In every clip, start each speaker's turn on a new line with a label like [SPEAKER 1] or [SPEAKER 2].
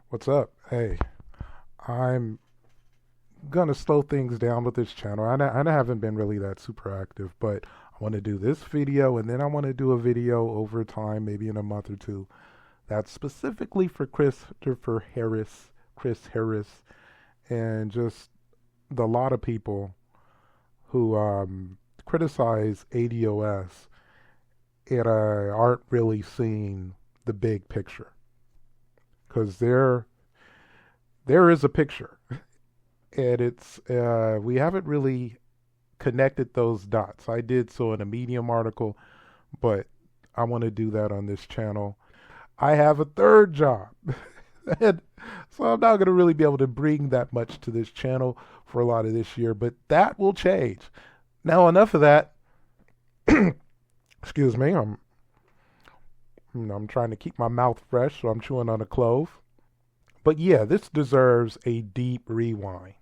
[SPEAKER 1] What's up? Hey, I'm gonna slow things down with this channel. I haven't been really that super active, but I want to do this video and then I want to do a video over time, maybe in a month or two, that's specifically for Chris Harris, and just the lot of people who criticize ADOS and aren't really seeing the big picture. Because there is a picture, and it's we haven't really connected those dots. I did so in a Medium article, but I want to do that on this channel. I have a third job, and so I'm not going to really be able to bring that much to this channel for a lot of this year, but that will change. Now, enough of that. Excuse me. I'm trying to keep my mouth fresh, so I'm chewing on a clove. But yeah, this deserves a deep rewind.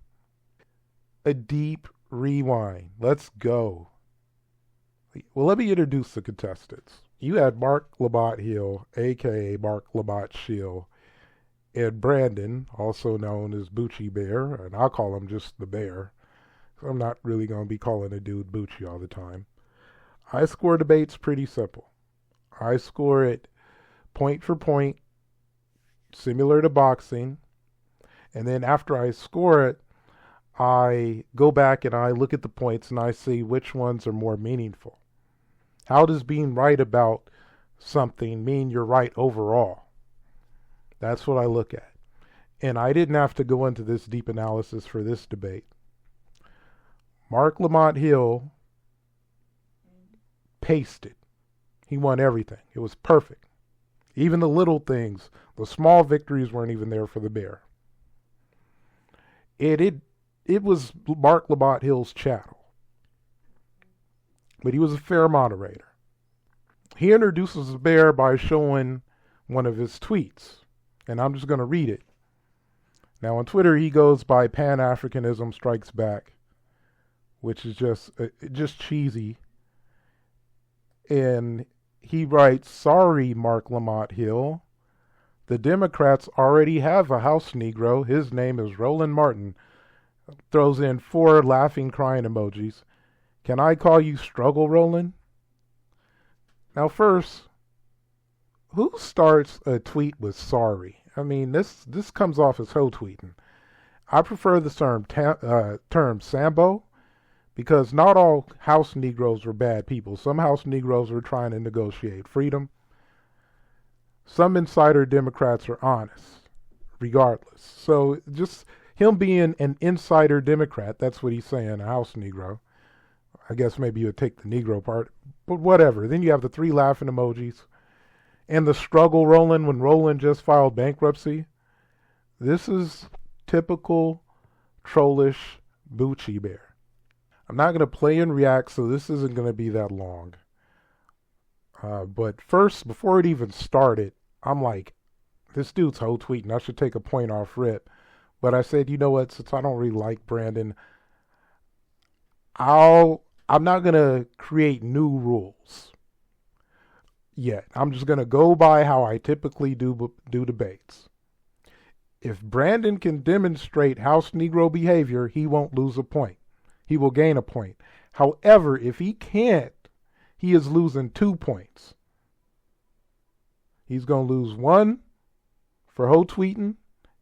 [SPEAKER 1] A deep rewind. Let's go. Well, let me introduce the contestants. You had Marc Lamont Hills, a.k.a. Marc Lamont Shield, and Brandon, also known as Bucci Bear, and I'll call him just the Bear. I'm not really going to be calling a dude Bucci all the time. I score debates pretty simple. I score it point for point, similar to boxing. And then after I score it, I go back and I look at the points and I see which ones are more meaningful. How does being right about something mean you're right overall? That's what I look at. And I didn't have to go into this deep analysis for this debate. Marc Lamont Hills paced it. He won everything. It was perfect. Even the little things, the small victories weren't even there for the Bear. It was Marc Lamont Hills' chattel. But he was a fair moderator. He introduces the Bear by showing one of his tweets. And I'm just going to read it. Now on Twitter he goes by Pan-Africanism Strikes Back, which is just cheesy. And he writes, "Sorry, Marc Lamont Hills. The Democrats already have a House Negro. His name is Roland Martin." Throws in 4 laughing, crying emojis. "Can I call you Struggle Roland?" Now first, who starts a tweet with sorry? I mean, this comes off as hoe tweeting. I prefer the term Sambo, because not all House Negroes were bad people. Some House Negroes were trying to negotiate freedom. Some insider Democrats are honest, regardless. So just him being an insider Democrat, that's what he's saying, a House Negro. I guess maybe you would take the Negro part, but whatever. Then you have the 3 laughing emojis. And the struggle Roland when Roland just filed bankruptcy. This is typical trollish Bucci Bear. I'm not going to play and react, so this isn't going to be that long. But first, before it even started, I'm like, this dude's hoe tweeting. I should take a point off rip. But I said, you know what, since I don't really like Brandon, I'm not going to create new rules yet. I'm just going to go by how I typically do debates. If Brandon can demonstrate House Negro behavior, he won't lose a point. He will gain a point. However, if he can't, he is losing 2 points. He's going to lose 1 for hoe tweeting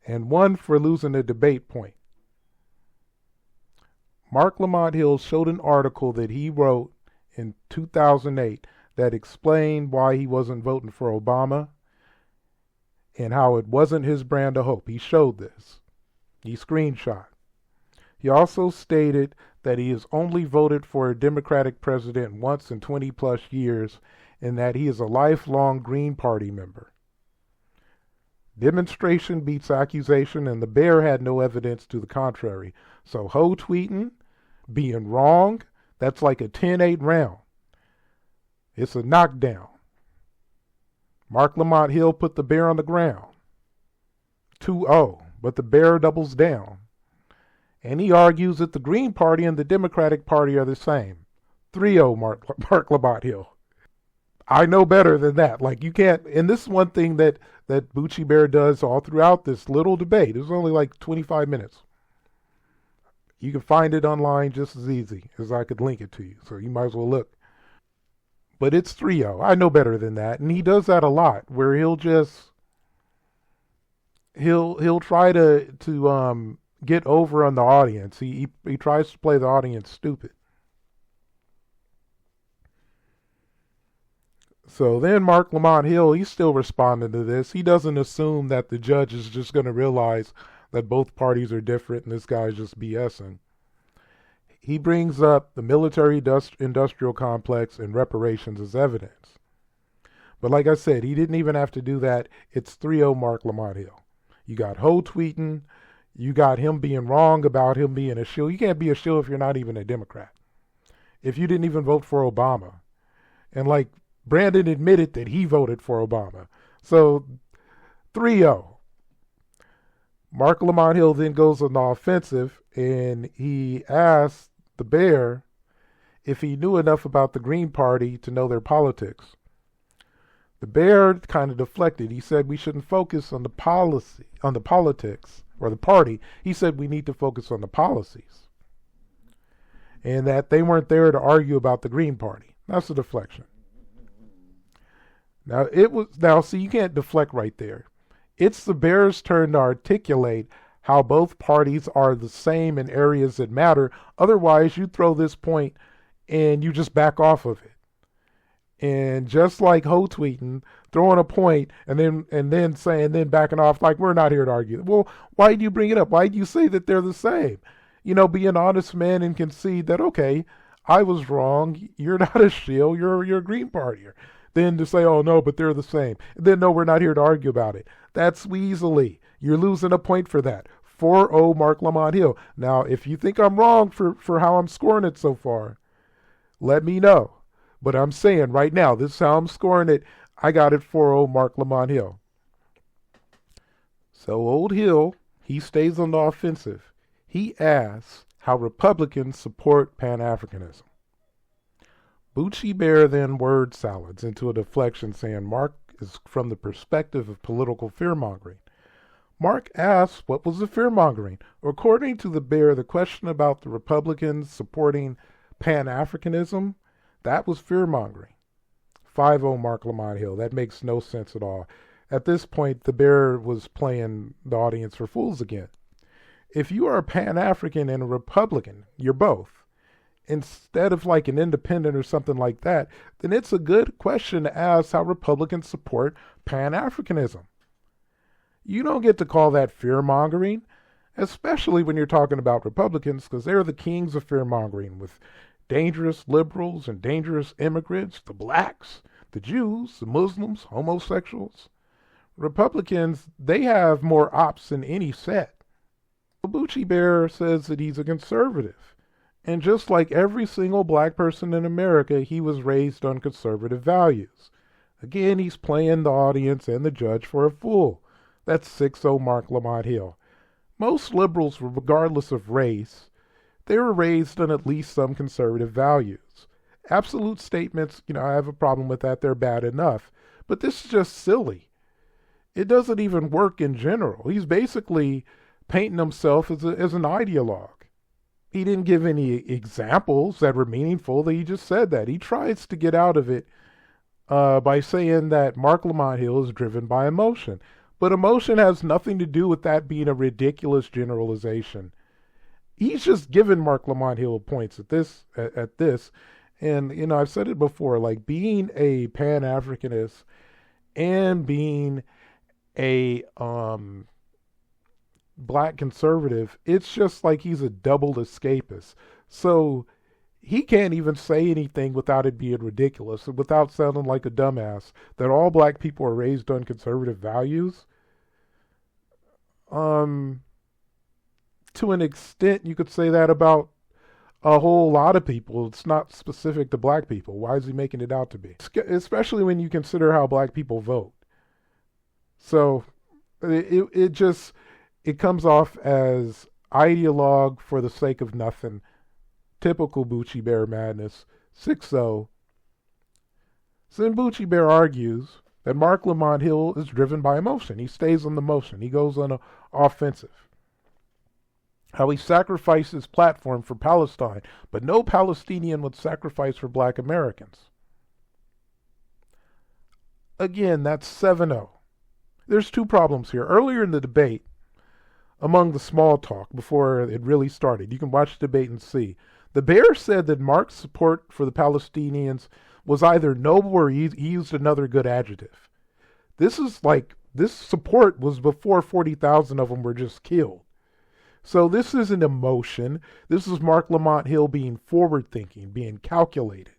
[SPEAKER 1] and 1 for losing a debate point. Marc Lamont Hills showed an article that he wrote in 2008 that explained why he wasn't voting for Obama and how it wasn't his brand of hope. He showed this. He screenshot. He also stated that he has only voted for a Democratic president once in 20 plus years and that he is a lifelong Green Party member. Demonstration beats accusation, and the Bear had no evidence to the contrary. So hoe tweeting, being wrong, that's like a 10-8 round. It's a knockdown. Marc Lamont Hills put the Bear on the ground. 2-0, but the Bear doubles down. And he argues that the Green Party and the Democratic Party are the same. 3-0 Marc Lamont Hills. I know better than that. Like, you can't, and this is one thing that that Bucci Bear does all throughout this little debate. It was only like 25 minutes. You can find it online just as easy as I could link it to you, so you might as well look. But it's 3-0. I know better than that, and he does that a lot, where he'll try to get over on the audience. He tries to play the audience stupid. So then Marc Lamont Hill, he's still responding to this. He doesn't assume that the judge is just going to realize that both parties are different and this guy's just BSing. He brings up the military industrial complex and reparations as evidence. But like I said, he didn't even have to do that. It's 3-0 Marc Lamont Hill. You got Ho tweeting. You got him being wrong about him being a shill. You can't be a shill if you're not even a Democrat. If you didn't even vote for Obama. And like Brandon admitted that he voted for Obama. So 3-0. Marc Lamont Hill then goes on the offensive and he asks the Bear if he knew enough about the Green Party to know their politics. The Bear kind of deflected. He said we shouldn't focus on the policy, on the politics, or the party. He said we need to focus on the policies. And that they weren't there to argue about the Green Party. That's a deflection. Now see, you can't deflect right there. It's the Bears' turn to articulate how both parties are the same in areas that matter. Otherwise, you throw this point and you just back off of it. And just like Ho tweeting, throwing a point and then backing off like we're not here to argue. Well, why do you bring it up? Why do you say that they're the same? You know, be an honest man and concede that, okay, I was wrong. You're not a shill. You're a Green Partier. Then to say, oh no, but they're the same. And then no, we're not here to argue about it. That's weaselly. You're losing a point for that. 4-0 Marc Lamont Hill. Now, if you think I'm wrong for how I'm scoring it so far, let me know. But I'm saying right now, this is how I'm scoring it. I got it 4-0 Marc Lamont Hill. So old Hill, he stays on the offensive. He asks how Republicans support Pan-Africanism. Bucci Bear then word salads into a deflection saying Marc is from the perspective of political fear-mongering. Marc asks what was the fear-mongering? According to the Bear, the question about the Republicans supporting Pan-Africanism, that was fear-mongering. 5-0 Marc Lamont Hill. That makes no sense at all. At this point, the Bear was playing the audience for fools again. If you are a Pan-African and a Republican, you're both, instead of like an independent or something like that, then it's a good question to ask how Republicans support Pan-Africanism. You don't get to call that fear-mongering, especially when you're talking about Republicans, because they're the kings of fear-mongering with dangerous liberals and dangerous immigrants, the blacks, the Jews, the Muslims, homosexuals. Republicans, they have more ops than any set. Bucci Bear says that he's a conservative. And just like every single black person in America, he was raised on conservative values. Again, he's playing the audience and the judge for a fool. That's 6-0 Marc Lamont Hill. Most liberals, regardless of race, they were raised on at least some conservative values. Absolute statements, I have a problem with that. They're bad enough. But this is just silly. It doesn't even work in general. He's basically painting himself as an ideologue. He didn't give any examples that were meaningful. He just said that. He tries to get out of it by saying that Marc Lamont Hill is driven by emotion. But emotion has nothing to do with that being a ridiculous generalization. He's just given Marc Lamont Hill points at this. And, I've said it before, like being a Pan-Africanist and being a black conservative, it's just like he's a double escapist. So he can't even say anything without it being ridiculous and without sounding like a dumbass that all black people are raised on conservative values. To an extent, you could say that about a whole lot of people. It's not specific to black people. Why is he making it out to be? Especially when you consider how black people vote. So it comes off as ideologue for the sake of nothing. Typical Bucci Bear madness. 6-0. So then Bucci Bear argues that Marc Lamont Hill is driven by emotion. He stays on the motion. He goes on an offensive. How he sacrificed his platform for Palestine, but no Palestinian would sacrifice for black Americans. Again, that's 7-0. There's two problems here. Earlier in the debate, among the small talk before it really started, you can watch the debate and see, the Bear said that Marc's support for the Palestinians was either noble or he used another good adjective. This support was before 40,000 of them were just killed. So this isn't emotion. This is Marc Lamont Hill being forward-thinking, being calculated.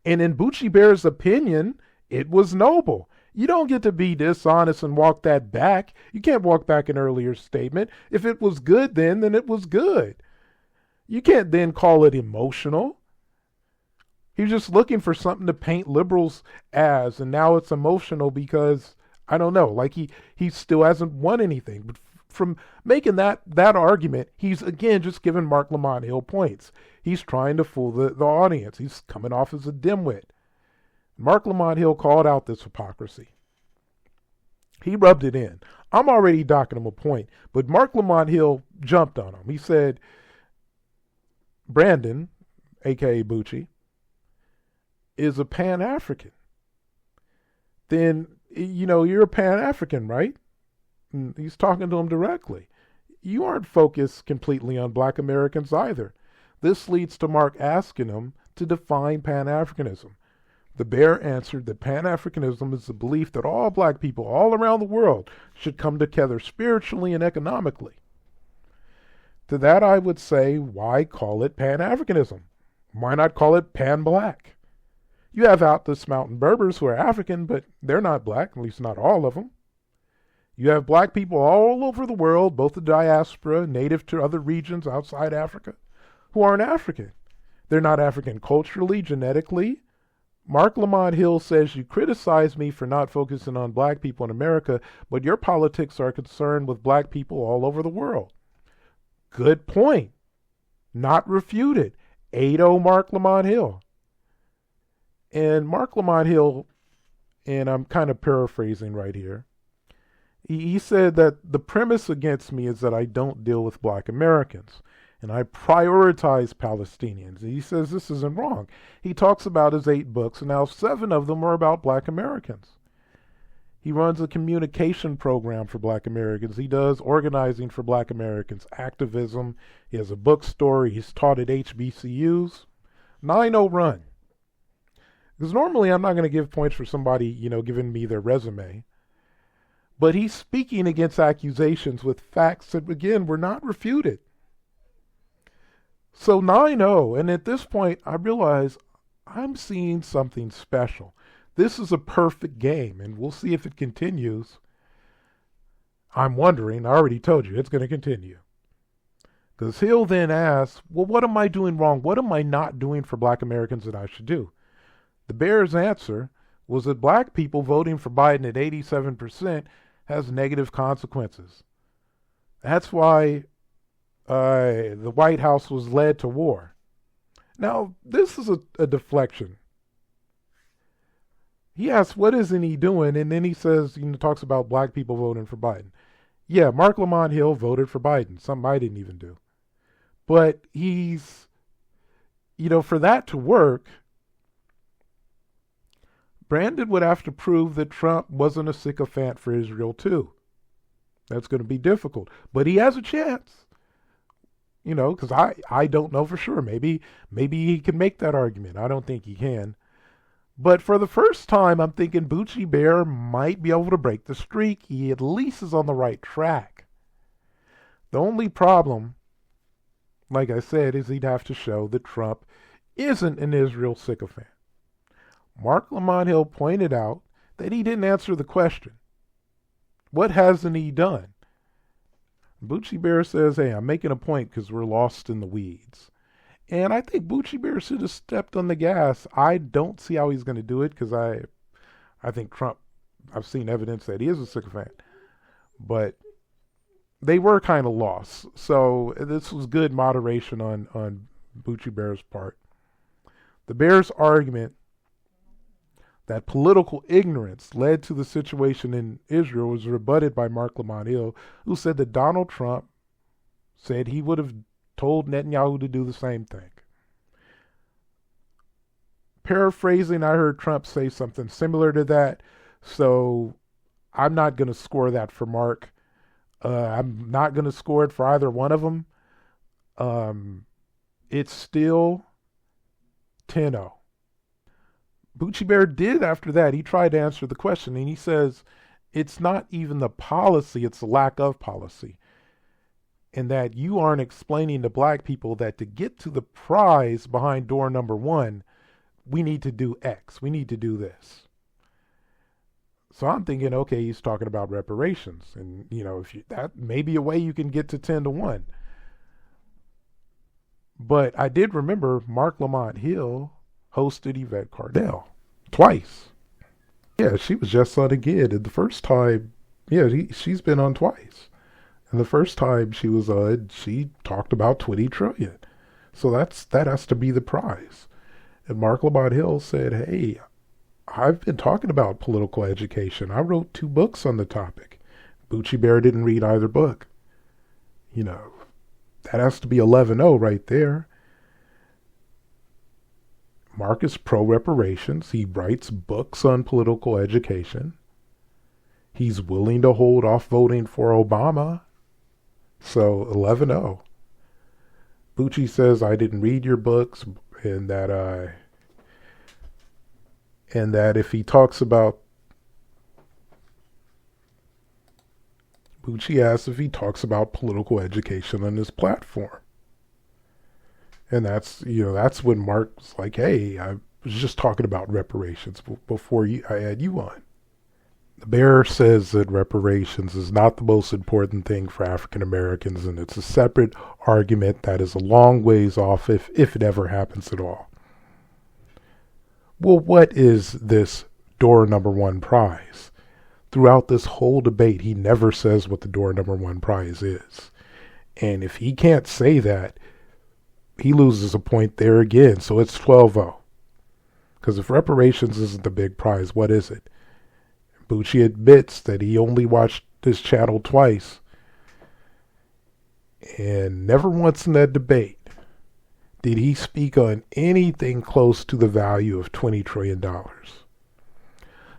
[SPEAKER 1] And in Bucci Bear's opinion, it was noble. You don't get to be dishonest and walk that back. You can't walk back an earlier statement. If it was good then it was good. You can't then call it emotional. He was just looking for something to paint liberals as, and now it's emotional because, I don't know, like he still hasn't won anything. But from making that argument, he's again just giving Marc Lamont Hill points. He's trying to fool the audience. He's coming off as a dimwit. Marc Lamont Hill called out this hypocrisy. He rubbed it in. I'm already docking him a point, but Marc Lamont Hill jumped on him. He said, Brandon, a.k.a. Bucci, is a Pan-African. Then, you're a Pan-African, right? And he's talking to him directly. You aren't focused completely on black Americans either. This leads to Marc asking him to define Pan-Africanism. The Bear answered that Pan-Africanism is the belief that all black people all around the world should come together spiritually and economically. To that I would say, why call it Pan-Africanism? Why not call it Pan-Black? You have Atlas Mountain Berbers who are African, but they're not black, at least not all of them. You have black people all over the world, both the diaspora, native to other regions outside Africa, who aren't African. They're not African culturally, genetically. Marc Lamont Hill says, you criticize me for not focusing on black people in America, but your politics are concerned with black people all over the world. Good point. Not refuted. 8-0 Marc Lamont Hill. And Marc Lamont Hill, and I'm kind of paraphrasing right here, he said that the premise against me is that I don't deal with black Americans and I prioritize Palestinians. And he says this isn't wrong. He talks about his 8 books, and now 7 of them are about black Americans. He runs a communication program for black Americans. He does organizing for black Americans, activism. He has a bookstore. He's taught at HBCUs. 9-0 run. Because normally I'm not going to give points for somebody, giving me their resume. But he's speaking against accusations with facts that, again, were not refuted. So 9-0, and at this point, I realize I'm seeing something special. This is a perfect game, and we'll see if it continues. I'm wondering, I already told you, it's going to continue. Because he'll then ask, well, what am I doing wrong? What am I not doing for black Americans that I should do? The Bear's answer was that black people voting for Biden at 87% has negative consequences. That's why the White House was led to war. Now, this is a deflection. He asks, what isn't he doing? And then he says, talks about black people voting for Biden. Yeah, Marc Lamont Hill voted for Biden, something I didn't even do. But he's, for that to work, Brandon would have to prove that Trump wasn't a sycophant for Israel too. That's going to be difficult. But he has a chance. Because I don't know for sure. Maybe he can make that argument. I don't think he can. But for the first time, I'm thinking Bucci Bear might be able to break the streak. He at least is on the right track. The only problem, like I said, is he'd have to show that Trump isn't an Israel sycophant. Marc Lamont Hill pointed out that he didn't answer the question. What hasn't he done? Bucci Bear says, hey, I'm making a point because we're lost in the weeds. And I think Bucci Bear should have stepped on the gas. I don't see how he's going to do it because I think Trump, I've seen evidence that he is a sycophant. But they were kind of lost. So this was good moderation on Bucci Bear's part. The Bear's argument, That political ignorance led to the situation in Israel was rebutted by Marc Lamont Hill, who said that Donald Trump said he would have told Netanyahu to do the same thing. Paraphrasing, I heard Trump say something similar to that, so I'm not going to score that for Mark. I'm not going to score it for either one of them. It's still 10-0. Bucci Bear did after that. He tried to answer the question, and he says it's not even the policy, it's the lack of policy. And that you aren't explaining to black people that to get to the prize behind door number one, we need to do X. We need to do this. So I'm thinking, okay, he's talking about reparations. And, if that may be a way you can get to 10-1. But I did remember Marc Lamont Hill hosted Yvette Cardell twice. Yeah, she was just on again. And the first time, she's been on twice. And the first time she was on, she talked about 20 trillion. So that has to be the prize. And Marc Lamont Hill said, hey, I've been talking about political education. I wrote 2 books on the topic. Bucci Bear didn't read either book. That has to be 11-0 right there. Mark is pro-reparations. He writes books on political education. He's willing to hold off voting for Obama. So 11-0. Bucci says, I didn't read your books, and that if he talks about, Bucci asks if he talks about political education on his platform. And that's when Mark's like, hey, I was just talking about reparations before I had you on. The Bear says that reparations is not the most important thing for African Americans, and it's a separate argument that is a long ways off if it ever happens at all. Well, what is this door number one prize? Throughout this whole debate, he never says what the door number one prize is. And if he can't say that, he loses a point there again. So it's 12-0. Because if reparations isn't the big prize, what is it? Bucci admits that he only watched this channel twice. And never once in that debate did he speak on anything close to the value of $20 trillion.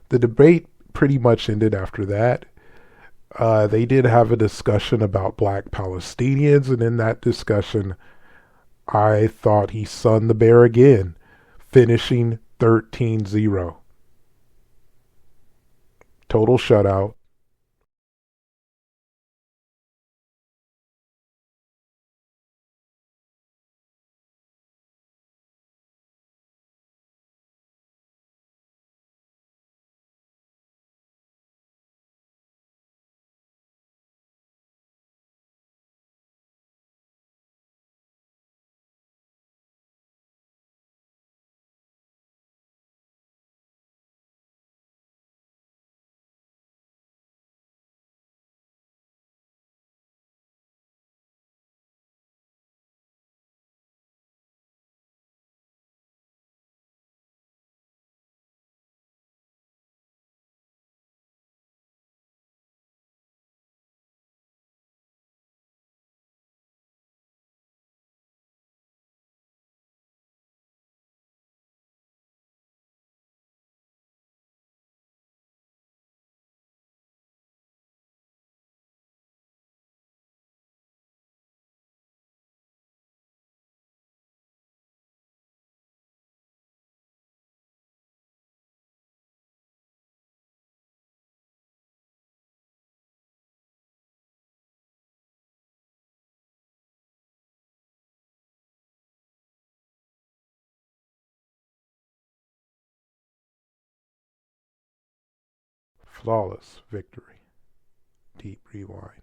[SPEAKER 1] The debate pretty much ended after that. They did have a discussion about black Palestinians, and in that discussion, I thought he sunned the Bear again, finishing 13-0. Total shutout. Flawless victory. Deep rewind.